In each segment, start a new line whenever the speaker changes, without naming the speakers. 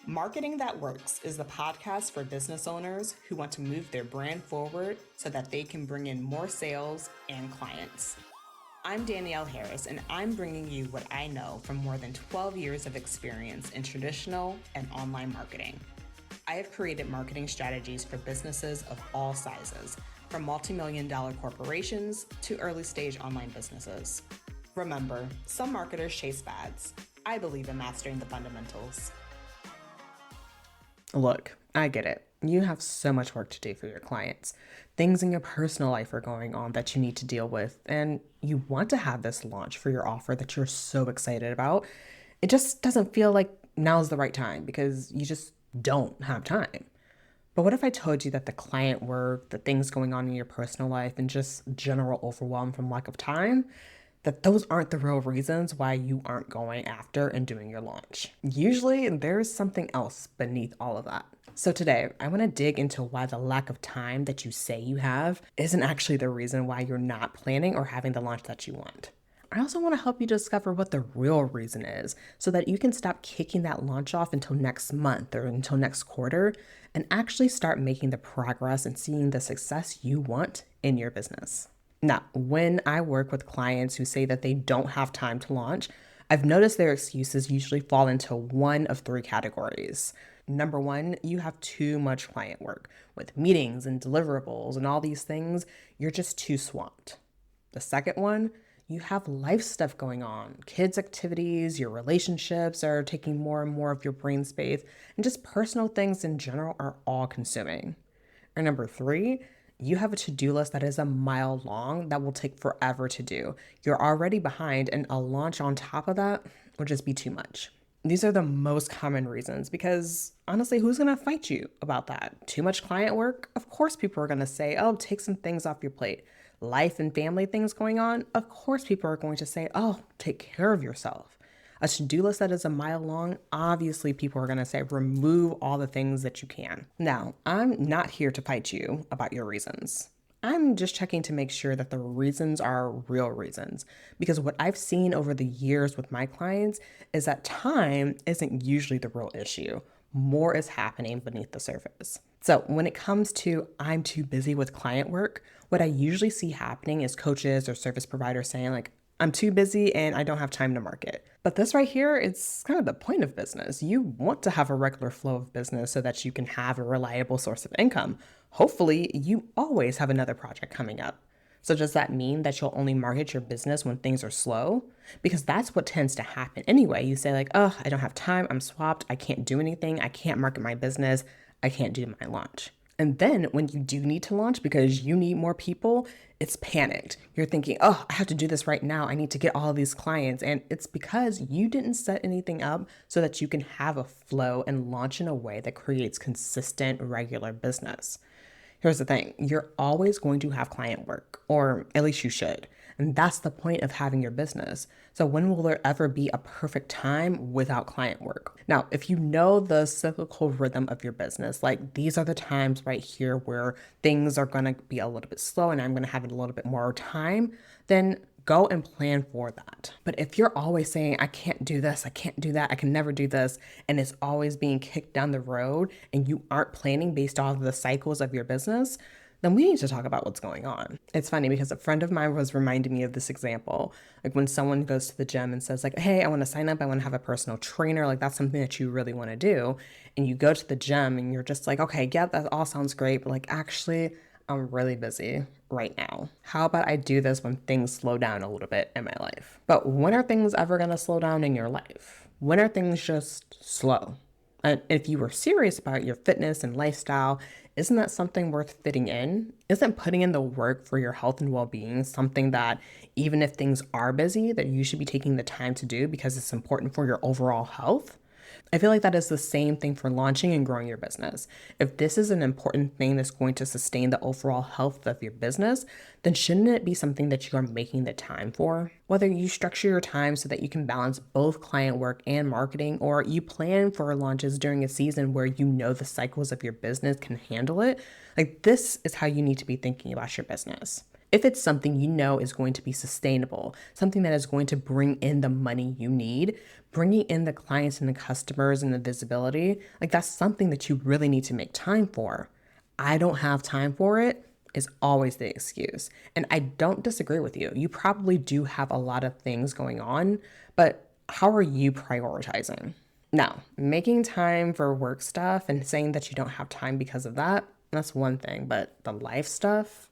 Marketing That Works is the podcast for business owners who want to move their brand forward so that they can bring in more sales and clients. I'm Danielle Harris, and I'm bringing you what I know from more than 12 years of experience in traditional and online marketing. I have created marketing strategies for businesses of all sizes, from multi-million-dollar corporations to early-stage online businesses. Remember, some marketers chase fads. I believe in mastering the fundamentals. Look, I get it. You have so much work to do for your clients. Things in your personal life are going on that you need to deal with, and you want to have this launch for your offer that you're so excited about. It just doesn't feel like now's the right time because you just don't have time. But what if I told you that the client work, the things going on in your personal life, and just general overwhelm from lack of time, that those aren't the real reasons why you aren't going after and doing your launch? Usually there's something else beneath all of that. So today, I want to dig into why the lack of time that you say you have isn't actually the reason why you're not planning or having the launch that you want. I also want to help you discover what the real reason is so that you can stop kicking that launch off until next month or until next quarter and actually start making the progress and seeing the success you want in your business. Now, when I work with clients who say that they don't have time to launch, I've noticed their excuses usually fall into one of three categories. Number one, you have too much client work. With meetings and deliverables and all these things, you're just too swamped. The second one, you have life stuff going on. Kids' activities, your relationships are taking more and more of your brain space, and just personal things in general are all consuming. Or number three, you have a to-do list that is a mile long that will take forever to do. You're already behind, and a launch on top of that would just be too much. These are the most common reasons because honestly, who's going to fight you about that? Too much client work? Of course, people are going to say, oh, take some things off your plate. Life and family things going on? Of course, people are going to say, oh, take care of yourself. A to-do list that is a mile long, obviously people are going to say, remove all the things that you can. Now, I'm not here to fight you about your reasons. I'm just checking to make sure that the reasons are real reasons. Because what I've seen over the years with my clients is that time isn't usually the real issue. More is happening beneath the surface. So when it comes to I'm too busy with client work, what I usually see happening is coaches or service providers saying like, I'm too busy and I don't have time to market. But this right here, it's kind of the point of business. You want to have a regular flow of business so that you can have a reliable source of income. Hopefully, you always have another project coming up. So does that mean that you'll only market your business when things are slow? Because that's what tends to happen anyway. You say like, oh, I don't have time, I'm swamped, I can't do anything, I can't market my business, I can't do my launch. And then when you do need to launch because you need more people, it's panicked. You're thinking, oh, I have to do this right now. I need to get all of these clients. And it's because you didn't set anything up so that you can have a flow and launch in a way that creates consistent, regular business. Here's the thing, you're always going to have client work, or at least you should. And that's the point of having your business. So when will there ever be a perfect time without client work? Now, if you know the cyclical rhythm of your business, like these are the times right here where things are going to be a little bit slow and I'm going to have a little bit more time, then go and plan for that. But if you're always saying, I can't do this, I can't do that, I can never do this, and it's always being kicked down the road and you aren't planning based off of the cycles of your business, then we need to talk about what's going on. It's funny because a friend of mine was reminding me of this example. Like when someone goes to the gym and says like, hey, I want to sign up, I want to have a personal trainer, like that's something that you really want to do. And you go to the gym and you're just like, okay, yeah, that all sounds great, but like actually, I'm really busy right now. How about I do this when things slow down a little bit in my life? But when are things ever going to slow down in your life? When are things just slow? And if you were serious about your fitness and lifestyle, isn't that something worth fitting in? Isn't putting in the work for your health and well-being something that even if things are busy, that you should be taking the time to do because it's important for your overall health? I feel like that is the same thing for launching and growing your business. If this is an important thing that's going to sustain the overall health of your business, then shouldn't it be something that you are making the time for? Whether you structure your time so that you can balance both client work and marketing, or you plan for launches during a season where you know the cycles of your business can handle it, like this is how you need to be thinking about your business. If it's something you know is going to be sustainable, something that is going to bring in the money you need, bringing in the clients and the customers and the visibility, like that's something that you really need to make time for. I don't have time for it is always the excuse. And I don't disagree with you. You probably do have a lot of things going on, but how are you prioritizing? Now, making time for work stuff and saying that you don't have time because of that, that's one thing, but the life stuff,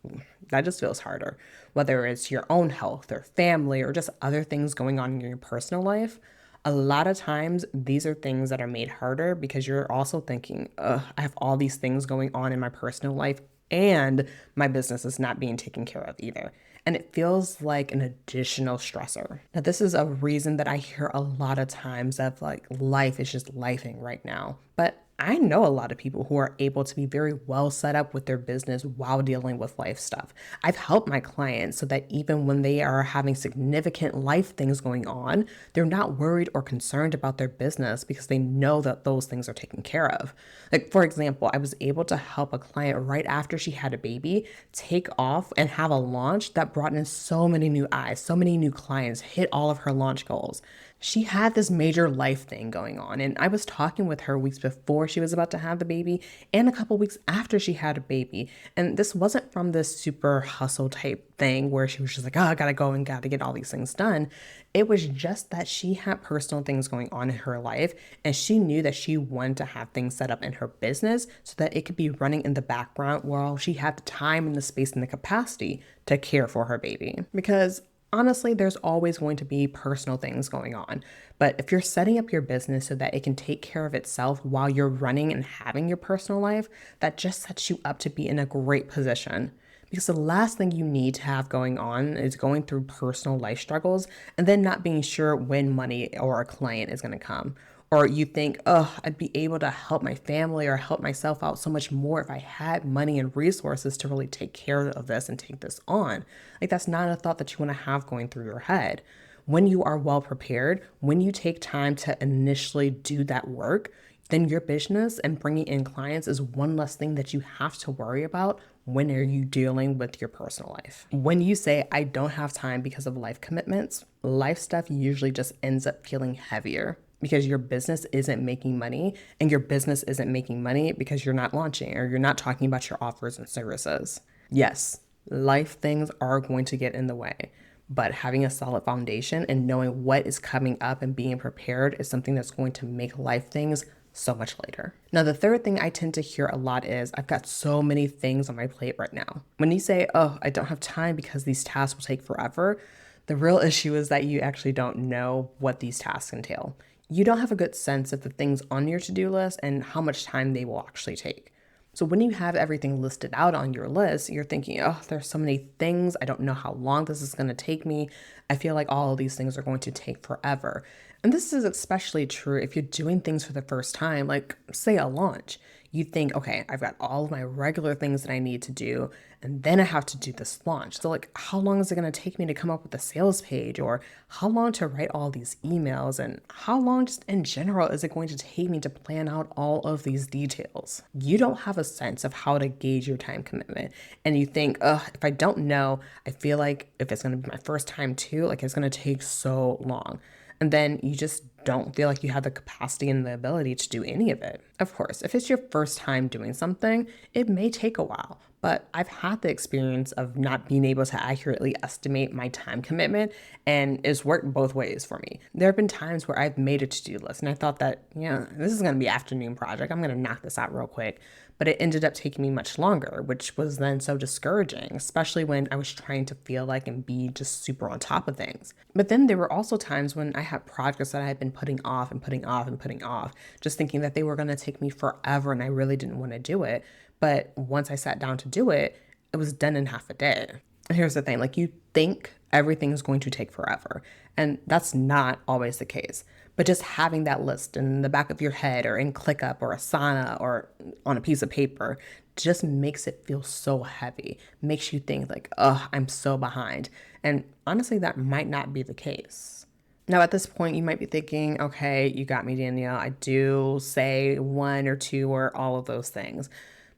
that just feels harder. Whether it's your own health or family or just other things going on in your personal life, a lot of times these are things that are made harder because you're also thinking, ugh, I have all these things going on in my personal life and my business is not being taken care of either. And it feels like an additional stressor. Now, this is a reason that I hear a lot of times of like life is just lifing right now. But I know a lot of people who are able to be very well set up with their business while dealing with life stuff. I've helped my clients so that even when they are having significant life things going on, they're not worried or concerned about their business because they know that those things are taken care of. Like, for example, I was able to help a client right after she had a baby take off and have a launch that brought in so many new eyes, so many new clients, hit all of her launch goals. She had this major life thing going on, and I was talking with her weeks before she was about to have the baby and a couple weeks after she had a baby. And this wasn't from this super hustle type thing where she was just like, oh, I gotta go and gotta get all these things done. It was just that she had personal things going on in her life, and she knew that she wanted to have things set up in her business so that it could be running in the background while she had the time and the space and the capacity to care for her baby. Because honestly, there's always going to be personal things going on. But if you're setting up your business so that it can take care of itself while you're running and having your personal life, that just sets you up to be in a great position. Because the last thing you need to have going on is going through personal life struggles and then not being sure when money or a client is going to come. Or you think, oh, I'd be able to help my family or help myself out so much more if I had money and resources to really take care of this and take this on. Like, that's not a thought that you want to have going through your head. When you are well prepared, when you take time to initially do that work, then your business and bringing in clients is one less thing that you have to worry about when are you dealing with your personal life. When you say, I don't have time because of life commitments, life stuff usually just ends up feeling heavier because your business isn't making money, and your business isn't making money because you're not launching or you're not talking about your offers and services. Yes, life things are going to get in the way, but having a solid foundation and knowing what is coming up and being prepared is something that's going to make life things so much later. Now, the third thing I tend to hear a lot is, I've got so many things on my plate right now. When you say, oh, I don't have time because these tasks will take forever, the real issue is that you actually don't know what these tasks entail. You don't have a good sense of the things on your to-do list and how much time they will actually take. So when you have everything listed out on your list, you're thinking, oh, there's so many things. I don't know how long this is going to take me. I feel like all of these things are going to take forever. And this is especially true if you're doing things for the first time, like say a launch. You think, okay, I've got all of my regular things that I need to do, and then I have to do this launch. So like, how long is it going to take me to come up with a sales page, or how long to write all these emails, and how long just in general is it going to take me to plan out all of these details? You don't have a sense of how to gauge your time commitment. And you think, oh, if I don't know, I feel like if it's going to be my first time too, like it's going to take so long. And then you just don't feel like you have the capacity and the ability to do any of it. Of course, if it's your first time doing something, it may take a while, but I've had the experience of not being able to accurately estimate my time commitment, and it's worked both ways for me. There have been times where I've made a to-do list and I thought that, yeah, this is going to be an afternoon project. I'm going to knock this out real quick. But it ended up taking me much longer, which was then so discouraging, especially when I was trying to feel like and be just super on top of things. But then there were also times when I had projects that I had been putting off and putting off and putting off, just thinking that they were going to take me forever and I really didn't want to do it. But once I sat down to do it, it was done in half a day. And here's the thing, like you think everything's going to take forever, and that's not always the case. But just having that list in the back of your head or in ClickUp or Asana or on a piece of paper just makes it feel so heavy, makes you think like, oh, I'm so behind. And honestly, that might not be the case. Now, at this point, you might be thinking, okay, you got me, Danielle. I do say one or two or all of those things.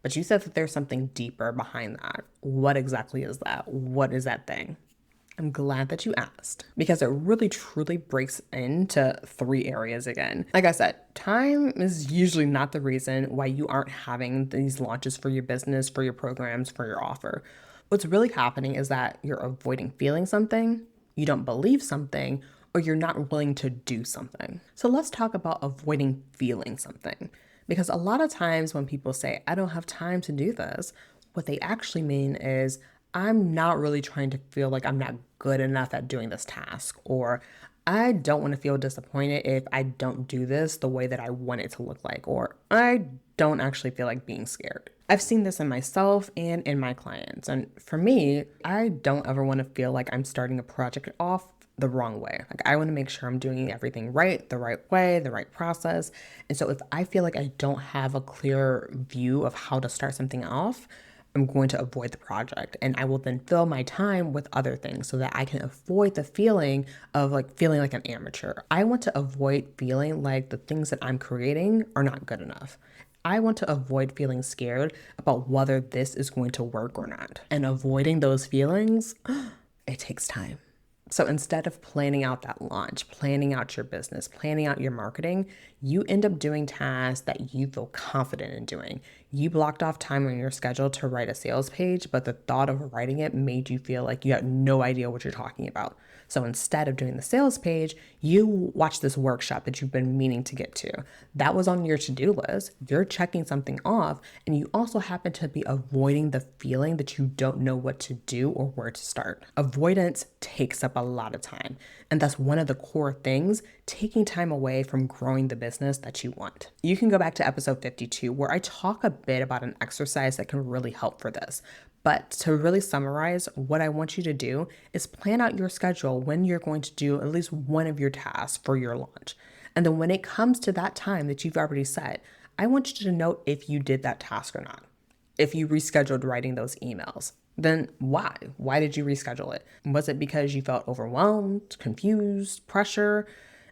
But you said that there's something deeper behind that. What exactly is that? What is that thing? I'm glad that you asked because it really truly breaks into three areas again. Like I said, time is usually not the reason why you aren't having these launches for your business, for your programs, for your offer. What's really happening is that you're avoiding feeling something, you don't believe something, or you're not willing to do something. So let's talk about avoiding feeling something. Because a lot of times when people say, I don't have time to do this, what they actually mean is, I'm not really trying to feel like I'm not good enough at doing this task, or I don't want to feel disappointed if I don't do this the way that I want it to look like, or I don't actually feel like being scared. I've seen this in myself and in my clients. And for me, I don't ever want to feel like I'm starting a project off the wrong way. Like I want to make sure I'm doing everything right, the right way, the right process. And so if I feel like I don't have a clear view of how to start something off, I'm going to avoid the project and I will then fill my time with other things so that I can avoid the feeling of like feeling like an amateur. I want to avoid feeling like the things that I'm creating are not good enough. I want to avoid feeling scared about whether this is going to work or not. And avoiding those feelings, it takes time. So instead of planning out that launch, planning out your business, planning out your marketing, you end up doing tasks that you feel confident in doing. You blocked off time on your schedule to write a sales page, but the thought of writing it made you feel like you had no idea what you're talking about. So instead of doing the sales page, you watch this workshop that you've been meaning to get to. That was on your to-do list. You're checking something off, and you also happen to be avoiding the feeling that you don't know what to do or where to start. Avoidance takes up a lot of time, and that's one of the core things, taking time away from growing the business that you want. You can go back to episode 52 where I talk a bit about an exercise that can really help for this. But to really summarize, what I want you to do is plan out your schedule when you're going to do at least one of your tasks for your launch. And then when it comes to that time that you've already set, I want you to note if you did that task or not. If you rescheduled writing those emails, then why? Why did you reschedule it? Was it because you felt overwhelmed, confused, pressure?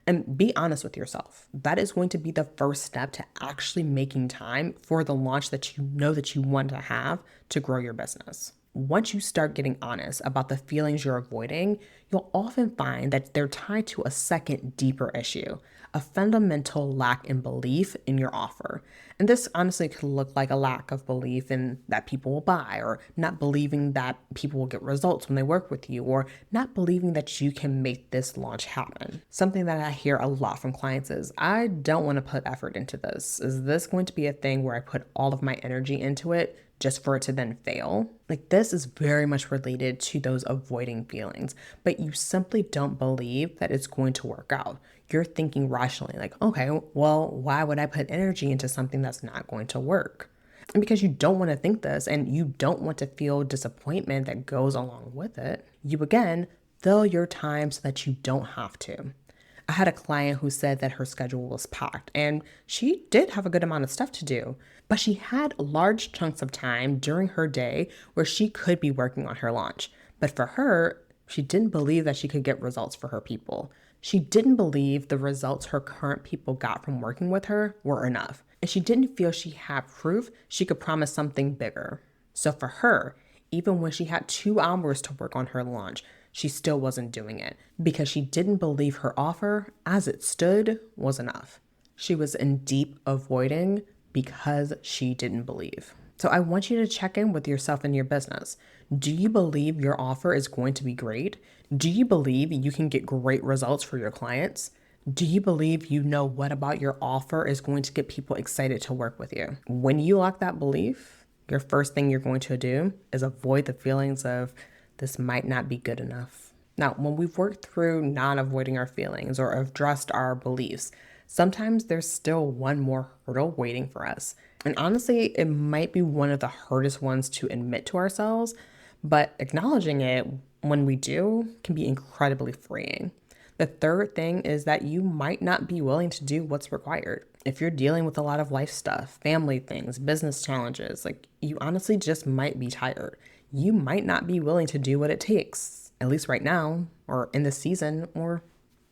And be honest with yourself. That is going to be the first step to actually making time for the launch that you know that you want to have to grow your business. Once you start getting honest about the feelings you're avoiding, you'll often find that they're tied to a second deeper issue, a fundamental lack in belief in your offer. And this honestly could look like a lack of belief in that people will buy, or not believing that people will get results when they work with you, or not believing that you can make this launch happen. Something that I hear a lot from clients is, I don't want to put effort into this. Is this going to be a thing where I put all of my energy into it just for it to then fail? Like, this is very much related to those avoiding feelings, but you simply don't believe that it's going to work out. You're thinking rationally, like, okay, well, why would I put energy into something that's not going to work? And because you don't want to think this and you don't want to feel disappointment that goes along with it, you again fill your time so that you don't have to. I had a client who said that her schedule was packed and she did have a good amount of stuff to do, but she had large chunks of time during her day where she could be working on her launch. But for her, she didn't believe that she could get results for her people. She didn't believe the results her current people got from working with her were enough. And she didn't feel she had proof she could promise something bigger. So for her, even when she had 2 hours to work on her launch, she still wasn't doing it because she didn't believe her offer as it stood was enough. She was in deep avoiding because she didn't believe. So I want you to check in with yourself and your business. Do you believe your offer is going to be great? Do you believe you can get great results for your clients? Do you believe you know what about your offer is going to get people excited to work with you? When you lack that belief, your first thing you're going to do is avoid the feelings of, this might not be good enough. Now, when we've worked through not avoiding our feelings or addressed our beliefs, sometimes there's still one more hurdle waiting for us. And honestly, it might be one of the hardest ones to admit to ourselves, but acknowledging it when we do can be incredibly freeing. The third thing is that you might not be willing to do what's required. If you're dealing with a lot of life stuff, family things, business challenges, like you honestly just might be tired. You might not be willing to do what it takes, at least right now, or in this season, or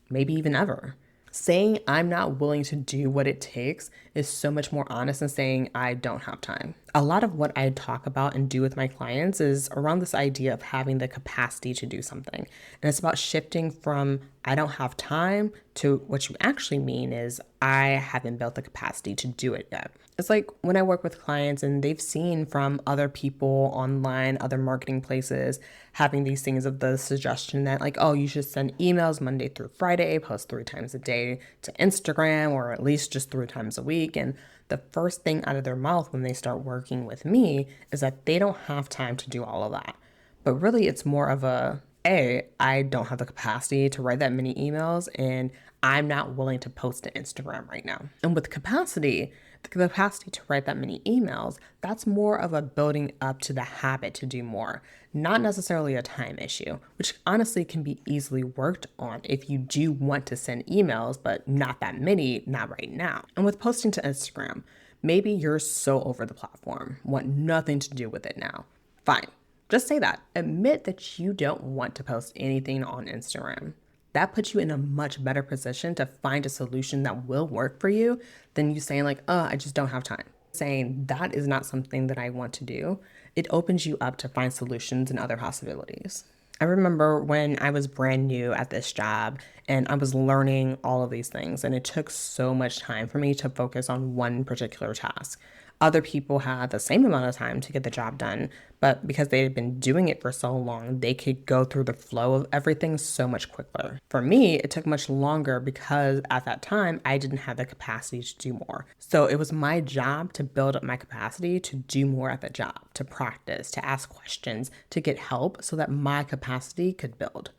maybe even ever. Saying I'm not willing to do what it takes is so much more honest than saying I don't have time. A lot of what I talk about and do with my clients is around this idea of having the capacity to do something. And it's about shifting from I don't have time to what you actually mean is I haven't built the capacity to do it yet. It's like when I work with clients and they've seen from other people online, other marketing places, having these things of the suggestion that, like, oh, you should send emails Monday through Friday, post 3 times a day to Instagram, or at least just 3 times a week. And the first thing out of their mouth when they start working with me is that they don't have time to do all of that. But really, it's more of I don't have the capacity to write that many emails, and I'm not willing to post to Instagram right now. And with capacity, the capacity to write that many emails, that's more of a building up to the habit to do more, not necessarily a time issue, which honestly can be easily worked on if you do want to send emails, but not that many, not right now. And with posting to Instagram, maybe you're so over the platform, want nothing to do with it now. Fine. Just say that. Admit that you don't want to post anything on Instagram. That puts you in a much better position to find a solution that will work for you than you saying, like, oh, I just don't have time. Saying that is not something that I want to do. It opens you up to find solutions and other possibilities. I remember when I was brand new at this job and I was learning all of these things, and it took so much time for me to focus on one particular task. Other people had the same amount of time to get the job done, but because they had been doing it for so long, they could go through the flow of everything so much quicker. For me, it took much longer because at that time, I didn't have the capacity to do more. So it was my job to build up my capacity to do more at the job, to practice, to ask questions, to get help so that my capacity could build.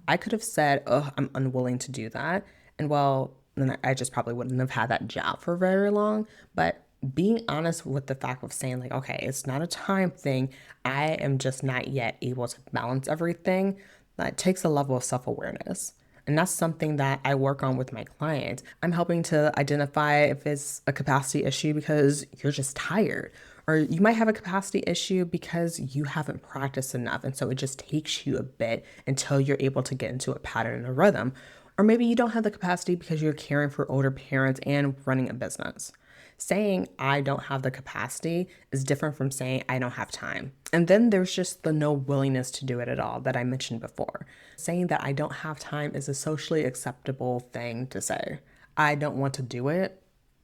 I could have said, oh, I'm unwilling to do that. And well, then I just probably wouldn't have had that job for very long. But being honest with the fact of saying, like, okay, it's not a time thing. I am just not yet able to balance everything. That takes a level of self awareness. And that's something that I work on with my clients. I'm helping to identify if it's a capacity issue because you're just tired, or you might have a capacity issue because you haven't practiced enough. And so it just takes you a bit until you're able to get into a pattern and a rhythm. Or maybe you don't have the capacity because you're caring for older parents and running a business. Saying I don't have the capacity is different from saying I don't have time. And then there's just the no willingness to do it at all that I mentioned before. Saying that I don't have time is a socially acceptable thing to say. I don't want to do it,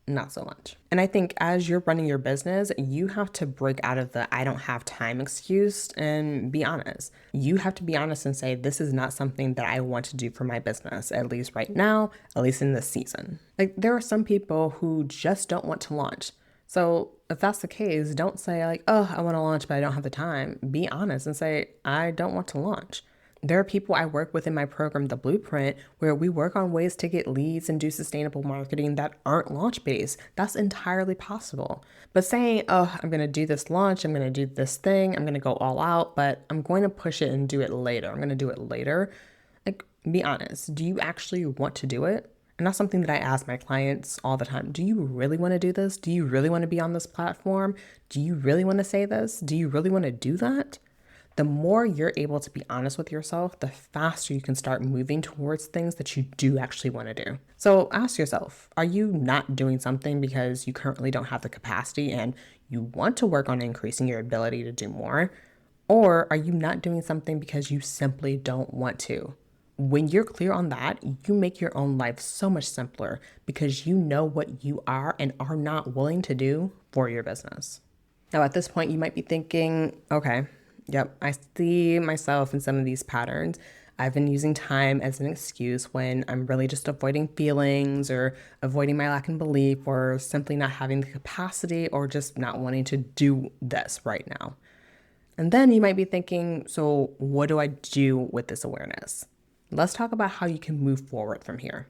not so much. And I think as you're running your business, you have to break out of the I don't have time excuse and be honest. You have to be honest and say, this is not something that I want to do for my business, at least right now, at least in this season. Like, there are some people who just don't want to launch. So if that's the case, don't say, like, oh, I want to launch, but I don't have the time. Be honest and say, I don't want to launch. There are people I work with in my program, The Blueprint, where we work on ways to get leads and do sustainable marketing that aren't launch based. That's entirely possible. But saying, oh, I'm going to do this launch, I'm going to do this thing, I'm going to go all out, but I'm going to push it and do it later. I'm going to do it later. Like, be honest. Do you actually want to do it? And that's something that I ask my clients all the time. Do you really want to do this? Do you really want to be on this platform? Do you really want to say this? Do you really want to do that? The more you're able to be honest with yourself, the faster you can start moving towards things that you do actually want to do. So ask yourself, are you not doing something because you currently don't have the capacity and you want to work on increasing your ability to do more? Or are you not doing something because you simply don't want to? When you're clear on that, you make your own life so much simpler because you know what you are and are not willing to do for your business. Now, at this point, you might be thinking, okay, yep, I see myself in some of these patterns. I've been using time as an excuse when I'm really just avoiding feelings or avoiding my lack in belief or simply not having the capacity or just not wanting to do this right now. And then you might be thinking, so what do I do with this awareness? Let's talk about how you can move forward from here.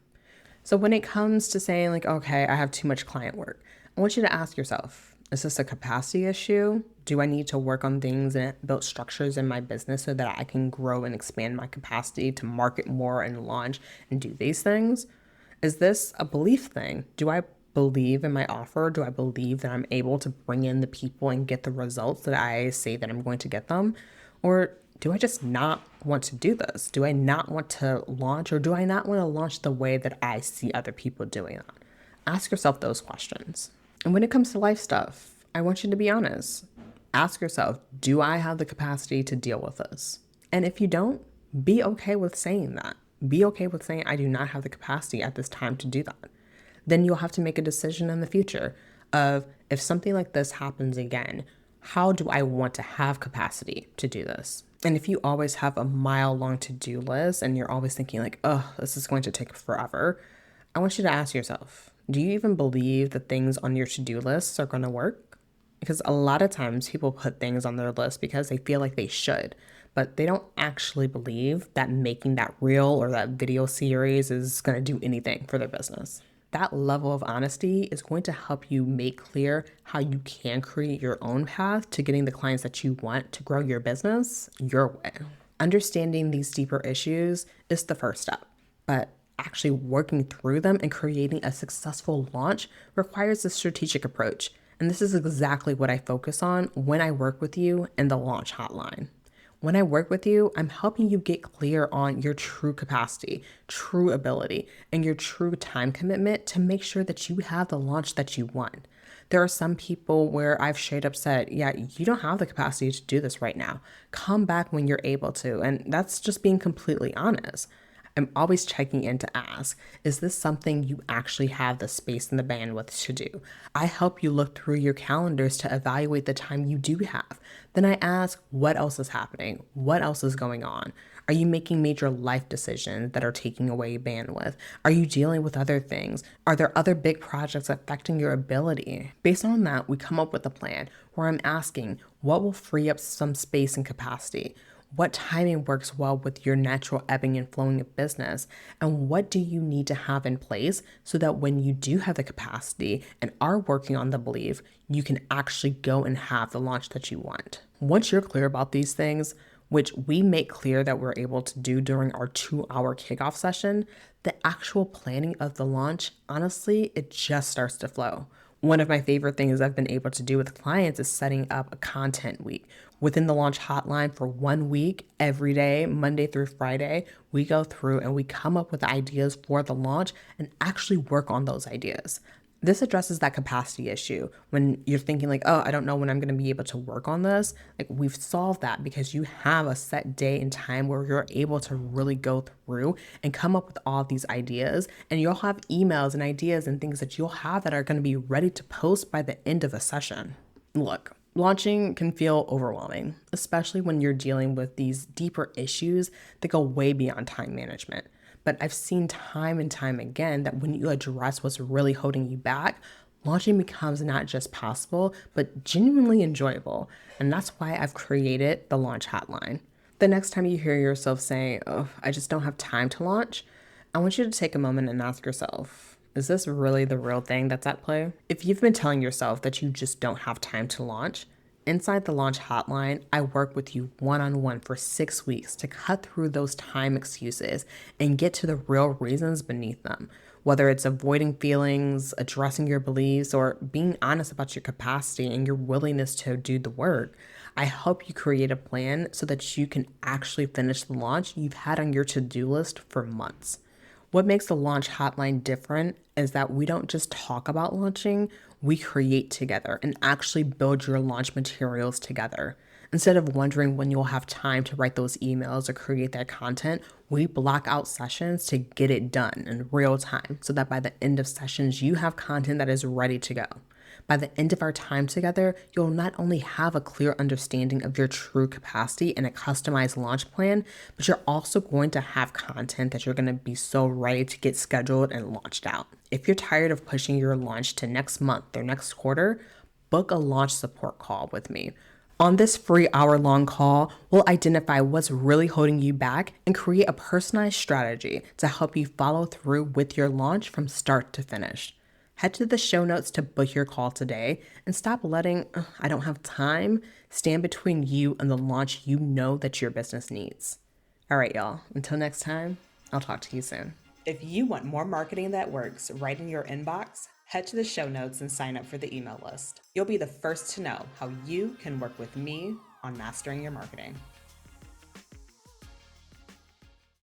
So when it comes to saying, like, okay, I have too much client work, I want you to ask yourself, is this a capacity issue? Do I need to work on things and build structures in my business so that I can grow and expand my capacity to market more and launch and do these things? Is this a belief thing? Do I believe in my offer? Do I believe that I'm able to bring in the people and get the results that I say that I'm going to get them? Or do I just not want to do this? Do I not want to launch, or do I not want to launch the way that I see other people doing it? Ask yourself those questions. And when it comes to life stuff, I want you to be honest. Ask yourself, do I have the capacity to deal with this? And if you don't, be okay with saying that. Be okay with saying, I do not have the capacity at this time to do that. Then you'll have to make a decision in the future of, if something like this happens again, how do I want to have capacity to do this? And if you always have a mile long to-do list and you're always thinking like, oh, this is going to take forever, I want you to ask yourself, do you even believe the things on your to-do lists are going to work? Because a lot of times people put things on their list because they feel like they should, but they don't actually believe that making that reel or that video series is going to do anything for their business. That level of honesty is going to help you make clear how you can create your own path to getting the clients that you want to grow your business your way. Understanding these deeper issues is the first step, but actually working through them and creating a successful launch requires a strategic approach. And this is exactly what I focus on when I work with you in the launch hotline. When I work with you, I'm helping you get clear on your true capacity, true ability, and your true time commitment to make sure that you have the launch that you want. There are some people where I've straight up said, yeah, you don't have the capacity to do this right now. Come back when you're able to. And that's just being completely honest. I'm always checking in to ask, is this something you actually have the space and the bandwidth to do? I help you look through your calendars to evaluate the time you do have. Then I ask, what else is happening? What else is going on? Are you making major life decisions that are taking away bandwidth? Are you dealing with other things? Are there other big projects affecting your ability? Based on that, we come up with a plan where I'm asking, what will free up some space and capacity? What timing works well with your natural ebbing and flowing of business? And what do you need to have in place so that when you do have the capacity and are working on the belief, you can actually go and have the launch that you want? Once you're clear about these things, which we make clear that we're able to do during our 2-hour kickoff session, the actual planning of the launch, honestly, it just starts to flow. One of my favorite things I've been able to do with clients is setting up a content week. Within the launch hotline for 1 week, every day, Monday through Friday, we go through and we come up with ideas for the launch and actually work on those ideas. This addresses that capacity issue when you're thinking like, oh, I don't know when I'm going to be able to work on this. Like, we've solved that because you have a set day and time where you're able to really go through and come up with all these ideas, and you'll have emails and ideas and things that you'll have that are going to be ready to post by the end of a session. Look, launching can feel overwhelming, especially when you're dealing with these deeper issues that go way beyond time management. But I've seen time and time again that when you address what's really holding you back, launching becomes not just possible, but genuinely enjoyable. And that's why I've created the launch hotline. The next time you hear yourself saying, oh, I just don't have time to launch, I want you to take a moment and ask yourself, is this really the real thing that's at play? If you've been telling yourself that you just don't have time to launch, inside the launch hotline, I work with you one-on-one for 6 weeks to cut through those time excuses and get to the real reasons beneath them. Whether it's avoiding feelings, addressing your beliefs, or being honest about your capacity and your willingness to do the work, I help you create a plan so that you can actually finish the launch you've had on your to-do list for months. What makes the launch hotline different is that we don't just talk about launching, we create together and actually build your launch materials together. Instead of wondering when you'll have time to write those emails or create that content, we block out sessions to get it done in real time so that by the end of sessions, you have content that is ready to go. By the end of our time together, you'll not only have a clear understanding of your true capacity and a customized launch plan, but you're also going to have content that you're going to be so ready to get scheduled and launched out. If you're tired of pushing your launch to next month or next quarter, book a launch support call with me. On this free hour-long call, we'll identify what's really holding you back and create a personalized strategy to help you follow through with your launch from start to finish. Head to the show notes to book your call today and stop letting I don't have time stand between you and the launch you know that your business needs. All right, y'all. Until next time, I'll talk to you soon. If you want more marketing that works right in your inbox, head to the show notes and sign up for the email list. You'll be the first to know how you can work with me on mastering your marketing.